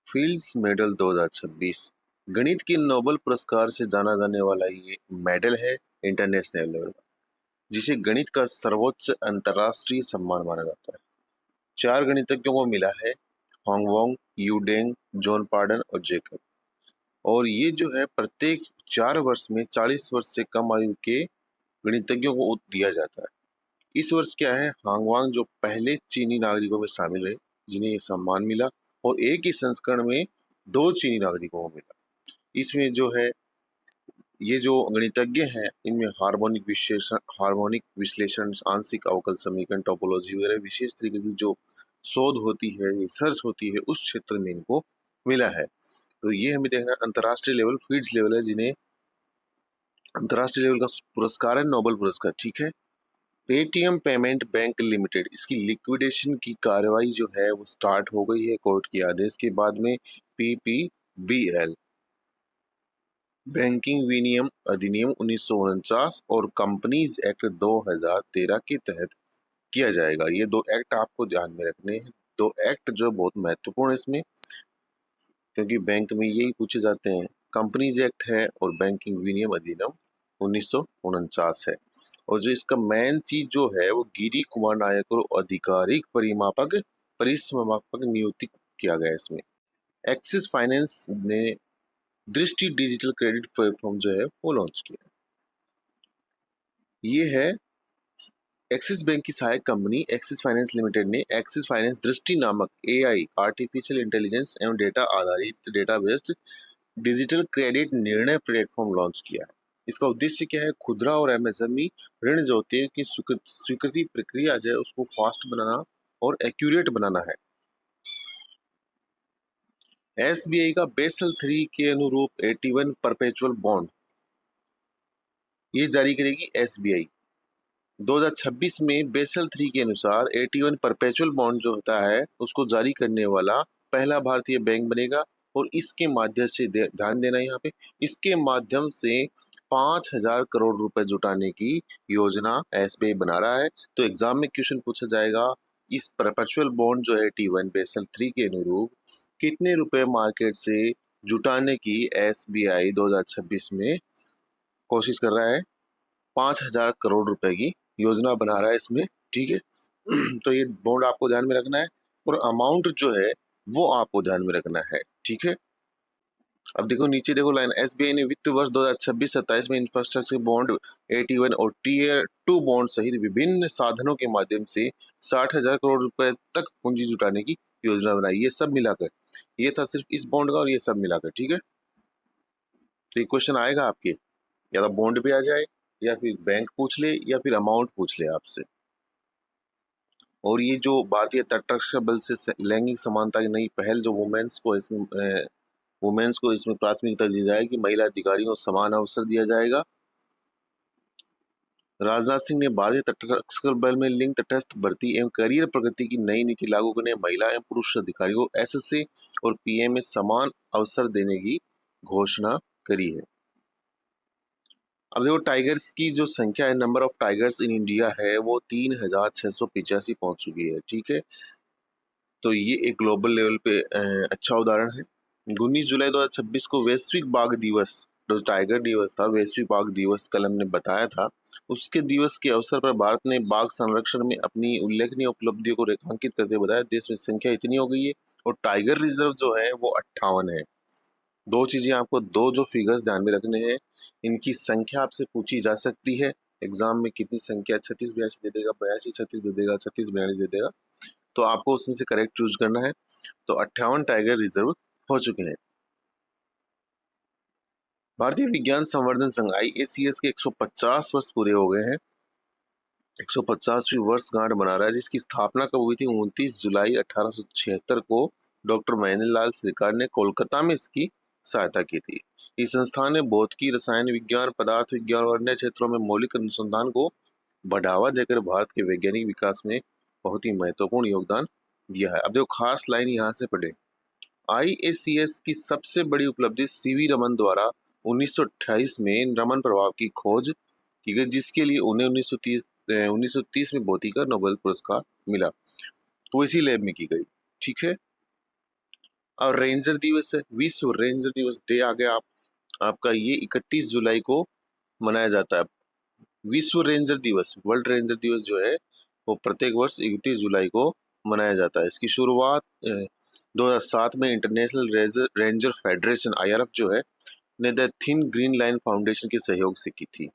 Fields medal 2026 गणित के Nobel पुरस्कार से जाना जाने वाला ये मेडल है इंटरनेशनल लेवल का, जिसे गणित का सर्वोच्च अंतर्राष्ट्रीय सम्मान माना जाता है। 4 गणितज्ञों को मिला है, हांगवॉन्ग, यू डेंग, जॉन पार्डन और जेकब। और ये जो है प्रत्येक 4 वर्ष में 40 वर्ष से कम आयु के गणितज्ञों को दिया जाता है। इस वर्ष क्या है, हांगवांग जो पहले चीनी नागरिकों में शामिल है जिन्हें ये सम्मान मिला, और एक ही संस्करण में 2 चीनी नागरिकों को मिला। इसमें जो है ये जो गणितज्ञ हैं इनमें हार्मोनिक विश्लेषण, आंशिक अवकल समीकरण, टोपोलॉजी वगैरह विशेष तरीके की जो शोध होती है, रिसर्च होती है, उस क्षेत्र में इनको मिला है। तो ये हमें देखना अंतर्राष्ट्रीय लेवल, फील्ड्स लेवल है, जिन्हें अंतर्राष्ट्रीय लेवल का पुरस्कार है, नोबेल पुरस्कार। ठीक है। पेटीएम पेमेंट बैंक लिमिटेड, इसकी लिक्विडेशन की कार्रवाई जो है वो स्टार्ट हो गई है कोर्ट के आदेश के बाद में। पीपीबीएल बैंकिंग विनियम अधिनियम 1949 और कंपनीज एक्ट 2013 के तहत किया जाएगा। ये 2 एक्ट आपको ध्यान में रखने हैं। 2 एक्ट जो बहुत महत्वपूर्ण है इसमें, क्योंकि बैंक में यही पूछे जाते हैं। कंपनीज एक्ट है और बैंकिंग विनियम अधिनियम 1949 है। और जो इसका मेन चीज जो है वो गिरी कुमार नायक को आधिकारिक परिसमापक नियुक्ति किया गया इसमें। एक्सिस फाइनेंस ने दृष्टि डिजिटल क्रेडिट प्लेटफॉर्म जो है वो लॉन्च किया। ये है एक्सिस बैंक की सहायक कंपनी एक्सिस फाइनेंस लिमिटेड ने एक्सिस फाइनेंस दृष्टि नामक एआई, आर्टिफिशियल इंटेलिजेंस एवं डेटा आधारित डेटाबेस्ड डिजिटल क्रेडिट निर्णय प्लेटफॉर्म लॉन्च किया है। इसका उद्देश्य क्या है, खुदरा और एमएसएमई ऋण जोते की स्वीकृति प्रक्रिया जो है उसको फास्ट बनाना और एक्यूरेट बनाना है। एसबीआई का बेसल 3 के अनुरूप 81 परपेचुअल बॉन्ड ये जारी करेगी एसबीआई। 2026 में बेसल 3 के अनुसार 81 परपेचुअल बॉन्ड जो होता है उसको जारी करने वाला पहला भारतीय बैंक बनेगा। और इसके माध्यम से ध्यान देना यहाँ पे, इसके माध्यम से 5,000 करोड़ रुपए जुटाने की योजना एसबीआई बना रहा है। तो एग्जाम में क्वेश्चन पूछा जाएगा, इस परपेचुअल बॉन्ड जो है 81 बेसल 3 के अनुरूप कितने रुपए मार्केट से जुटाने की एसबीआई 2026 में कोशिश कर रहा है। 5,000 करोड़ रुपए की योजना बना रहा है इसमें। ठीक है। तो ये बॉन्ड आपको ध्यान में रखना है और अमाउंट जो है वो आपको ध्यान में रखना है। ठीक है। अब देखो नीचे देखो लाइन, एसबीआई ने वित्त वर्ष 2026-27 में इंफ्रास्ट्रक्चर बॉन्ड 81 और टीयर 2 बॉन्ड सहित विभिन्न साधनों के माध्यम से 60,000 करोड़ रुपए तक पूंजी जुटाने की योजना बनाई। ये सब मिलाकर, ये था सिर्फ इस बॉन्ड का और ये सब मिलाकर। ठीक है। तो ये क्वेश्चन आएगा आपके, या तो बॉन्ड पे आ जाए, या फिर बैंक पूछ ले, या फिर अमाउंट पूछ ले आपसे। और ये जो भारतीय तटरक्षक बल से लैंगिक समानता की नई पहल जो वुमेन्स को इसमें प्राथमिकता दी जाएगी, महिला अधिकारियों को समान अवसर दिया जाएगा। राजनाथ सिंह ने भारतीय तटरक्षक बल में लिंग तटस्थ भर्ती एवं करियर प्रगति की नई नीति लागू करने, महिला एवं पुरुष अधिकारियों को एसएसए और पीएम में समान अवसर देने की घोषणा करी है। अब देखो टाइगर्स की जो संख्या है, number of tigers in India है वो 3,685 पहुंच चुकी है। ठीक है। तो ये एक ग्लोबल लेवल पे अच्छा उदाहरण है। 19 जुलाई 2026 को वैश्विक बाघ दिवस, जो टाइगर दिवस था, वैश्विक बाघ दिवस कल हमने बताया था, उसके दिवस के अवसर पर भारत ने बाघ संरक्षण में अपनी उल्लेखनीय उपलब्धियों को रेखांकित करते बताया देश में संख्या इतनी हो गई है। और टाइगर रिजर्व जो है वो 58 है। दो चीजें आपको, दो जो फिगर्स ध्यान में रखने हैं, इनकी संख्या आपसे पूछी जा सकती है एग्जाम में, कितनी संख्या, 36 82 दे देगा, 82 36 दे देगा, 36 42 दे देगा, तो आपको उसमें से करेक्ट चूज करना है। तो 58 टाइगर रिजर्व हो चुके हैं। भारतीय विज्ञान संवर्धन संघ आईएसीएस के 150 वर्ष पूरे हो गए हैं। 150वीं वर्षगांठ मना रहा है, जिसकी स्थापना कब हुई थी, 29 जुलाई 1876 को डॉक्टर महेंद्र लाल सरकार ने कोलकाता में इसकी सहायता की थी। इस संस्थान ने भौतिकी, रसायन विज्ञान, पदार्थ विज्ञान और अन्य क्षेत्रों में मौलिक अनुसंधान को बढ़ावा देकर भारत के वैज्ञानिक विकास में बहुत ही महत्वपूर्ण योगदान दिया है। अब देखो खास लाइन यहाँ से पढ़े, आईएसीएस की सबसे बड़ी उपलब्धि सीवी रमन द्वारा 1928 में रमन प्रभाव की खोज की गई, जिसके लिए उन्हें 1930 में भौतिकी का नोबेल पुरस्कार मिला। तो इसी लैब में की गई। ठीक है। और रेंजर दिवस है, विश्व रेंजर दिवस डे आ गया आपका, ये 31 जुलाई को मनाया जाता है। विश्व रेंजर दिवस, वर्ल्ड रेंजर दिवस जो है वो प्रत्येक वर्ष 31 जुलाई को मनाया जाता है। इसकी शुरुआत 2007 में इंटरनेशनल रेंजर फेडरेशन IRF जो है ने the thin green line foundation के सहयोग से की थी।